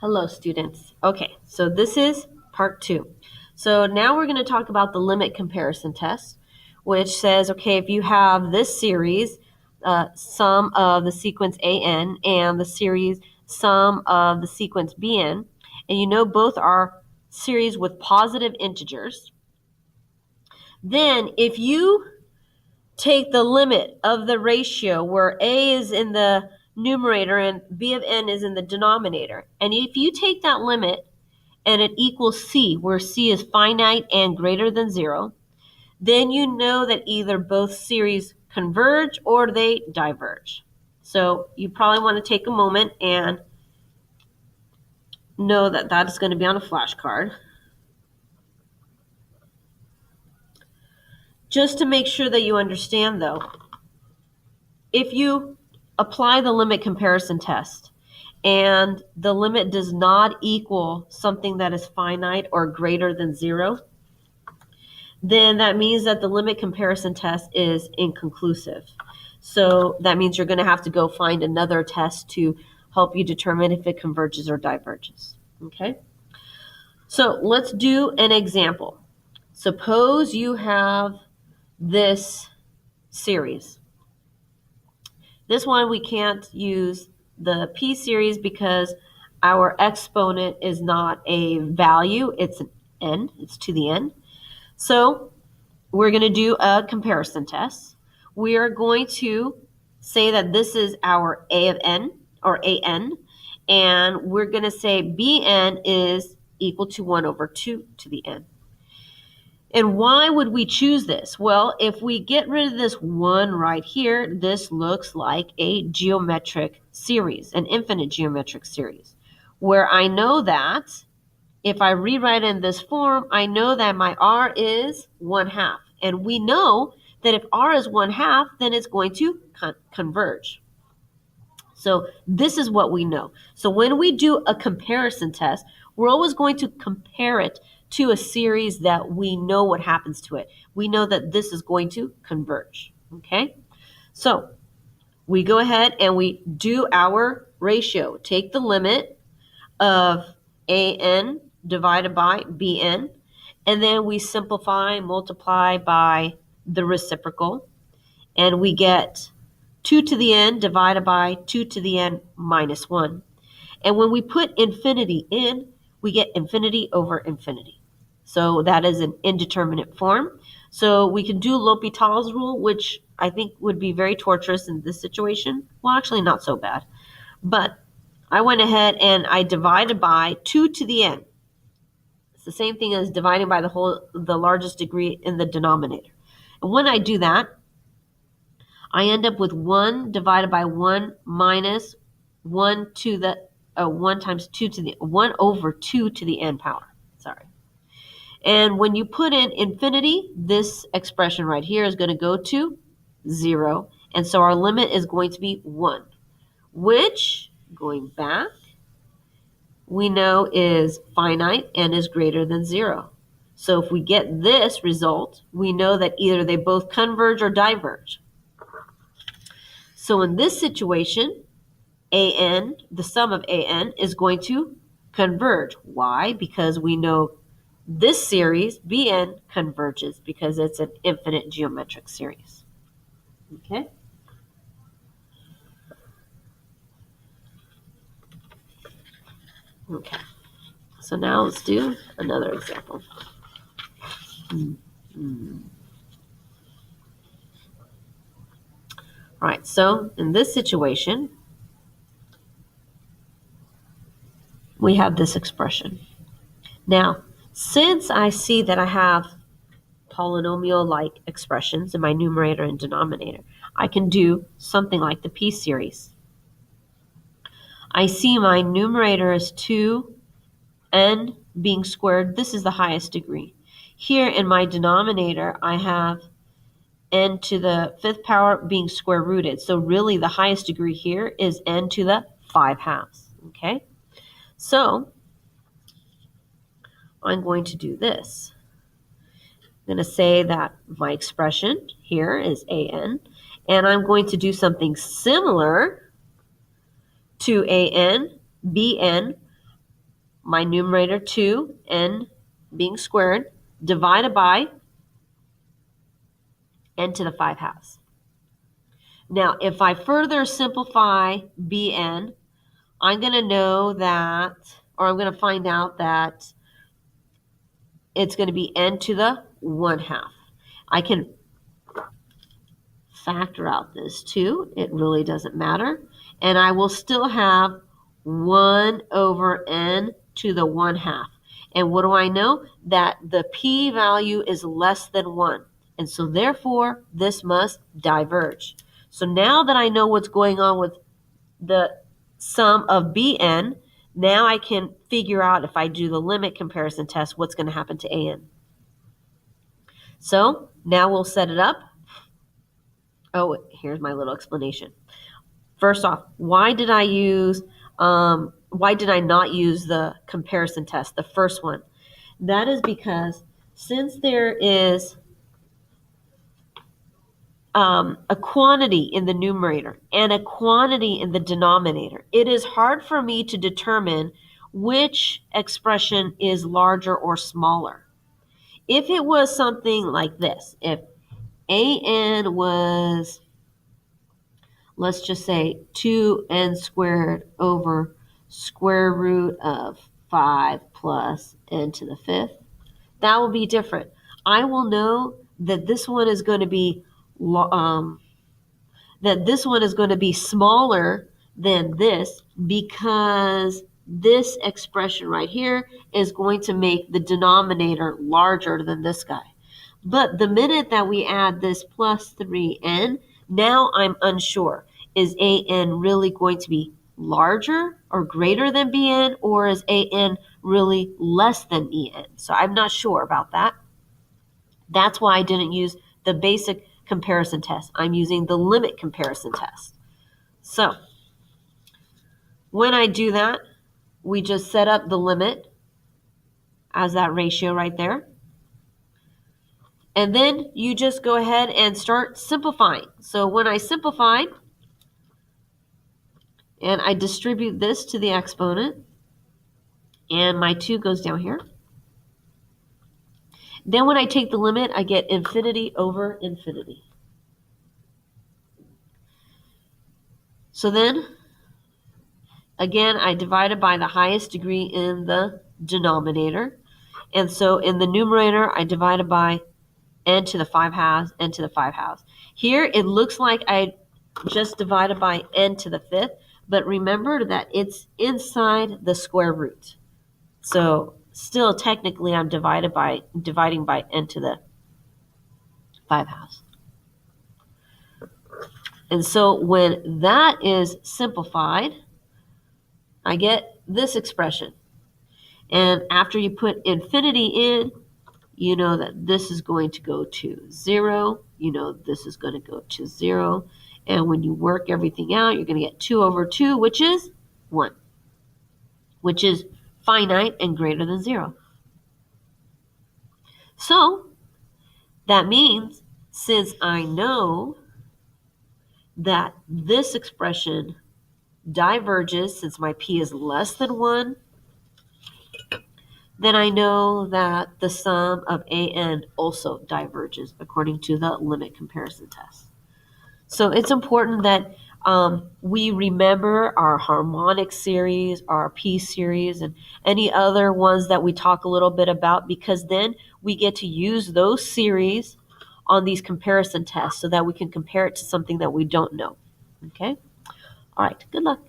Hello, students. Okay, so this is part 2. So now we're going to talk about the limit comparison test, which says, okay, if you have this series, sum of the sequence AN and the series sum of the sequence BN, and you know both are series with positive integers, then if you take the limit of the ratio where A is in the numerator and B of n is in the denominator, and if you take that limit and it equals C, where C is finite and greater than 0, then you know that either both series converge or they diverge. So you probably want to take a moment and know that that is going to be on a flashcard. Just to make sure that you understand, though, if you apply the limit comparison test and the limit does not equal something that is finite or greater than 0, then that means that the limit comparison test is inconclusive. So that means you're going to have to go find another test to help you determine if it converges or diverges. Okay? So let's do an example. Suppose you have this series. This one we can't use the P series because our exponent is not a value, it's an n, it's to the n. So we're going to do a comparison test. We are going to say that this is our A of n, or AN, and we're going to say BN is equal to 1 over 2 to the n. And why would we choose this? Well, if we get rid of this 1 right here, this looks like a geometric series, an infinite geometric series, where I know that if I rewrite in this form, I know that my R is 1/2. And we know that if R is 1/2, then it's going to converge. So this is what we know. So when we do a comparison test, we're always going to compare it to a series that we know what happens to it. We know that this is going to converge. Okay? So we go ahead and we do our ratio. Take the limit of AN divided by BN, and then we simplify, multiply by the reciprocal, and we get 2 to the n divided by 2 to the n minus 1. And when we put infinity in, we get infinity over infinity. So that is an indeterminate form. So we can do L'Hopital's rule, which I think would be very torturous in this situation. Well, actually not so bad. But I went ahead and I divided by 2 to the n. It's the same thing as dividing by the largest degree in the denominator. And when I do that, I end up with 1 divided by 1 minus 1 to the 1 times 2 to the 1 over 2 to the n power. Sorry. And when you put in infinity, this expression right here is going to go to 0. And so our limit is going to be 1, which, going back, we know is finite and is greater than 0. So if we get this result, we know that either they both converge or diverge. So in this situation, AN, the sum of AN, is going to converge. Why? Because we know this series, BN, converges because it's an infinite geometric series. Okay? Okay. So now let's do another example. All right, so in this situation, we have this expression. Now, since I see that I have polynomial-like expressions in my numerator and denominator, I can do something like the P series. I see my numerator is 2n being squared. This is the highest degree. Here in my denominator, I have n to the 5th power being square rooted. So really the highest degree here is n to the 5/2. Okay? So I'm going to do this. I'm going to say that my expression here is AN, and I'm going to do something similar to AN, BN, my numerator 2, n being squared, divided by n to the 5 halves. Now, if I further simplify bn, I'm going to know that, or I'm going to find out that it's going to be n to the 1 half. I can factor out this 2. It really doesn't matter. And I will still have 1 over n to the 1 half. And what do I know? That the p-value is less than 1. And so therefore, this must diverge. So now that I know what's going on with the sum of bn, now I can figure out if I do the limit comparison test, what's going to happen to an. So now we'll set it up. Oh, here's my little explanation. First off, why did I not use the comparison test, the first one? That is because since there is a quantity in the numerator and a quantity in the denominator, it is hard for me to determine which expression is larger or smaller. If it was something like this, if an was, let's just say 2n squared over square root of 5 plus n to the 5th, that will be different. I will know that this one is going to be smaller than this because this expression right here is going to make the denominator larger than this guy. But the minute that we add this plus 3n, now I'm unsure. Is an really going to be larger or greater than bn, or is an really less than en? So I'm not sure about that. That's why I didn't use the basic comparison test. I'm using the limit comparison test. So when I do that, we just set up the limit as that ratio right there. And then you just go ahead and start simplifying. So when I simplified, and I distribute this to the exponent, and my 2 goes down here. Then when I take the limit, I get infinity over infinity. So then, again, I divided by the highest degree in the denominator. And so in the numerator, I divided by n to the 5 halves, n to the 5 halves. Here, it looks like I just divided by n to the 5th, but remember that it's inside the square root. So still, technically, I'm dividing by n to the 5 halves. And so when that is simplified, I get this expression. And after you put infinity in, you know that this is going to go to 0. You know this is going to go to 0. And when you work everything out, you're going to get 2 over 2, which is 1, which is finite and greater than 0. So that means since I know that this expression diverges, since my p is less than 1, then I know that the sum of an also diverges according to the limit comparison test. So it's important that we remember our harmonic series, our p series, and any other ones that we talk a little bit about, because then we get to use those series on these comparison tests so that we can compare it to something that we don't know. Okay? All right, good luck.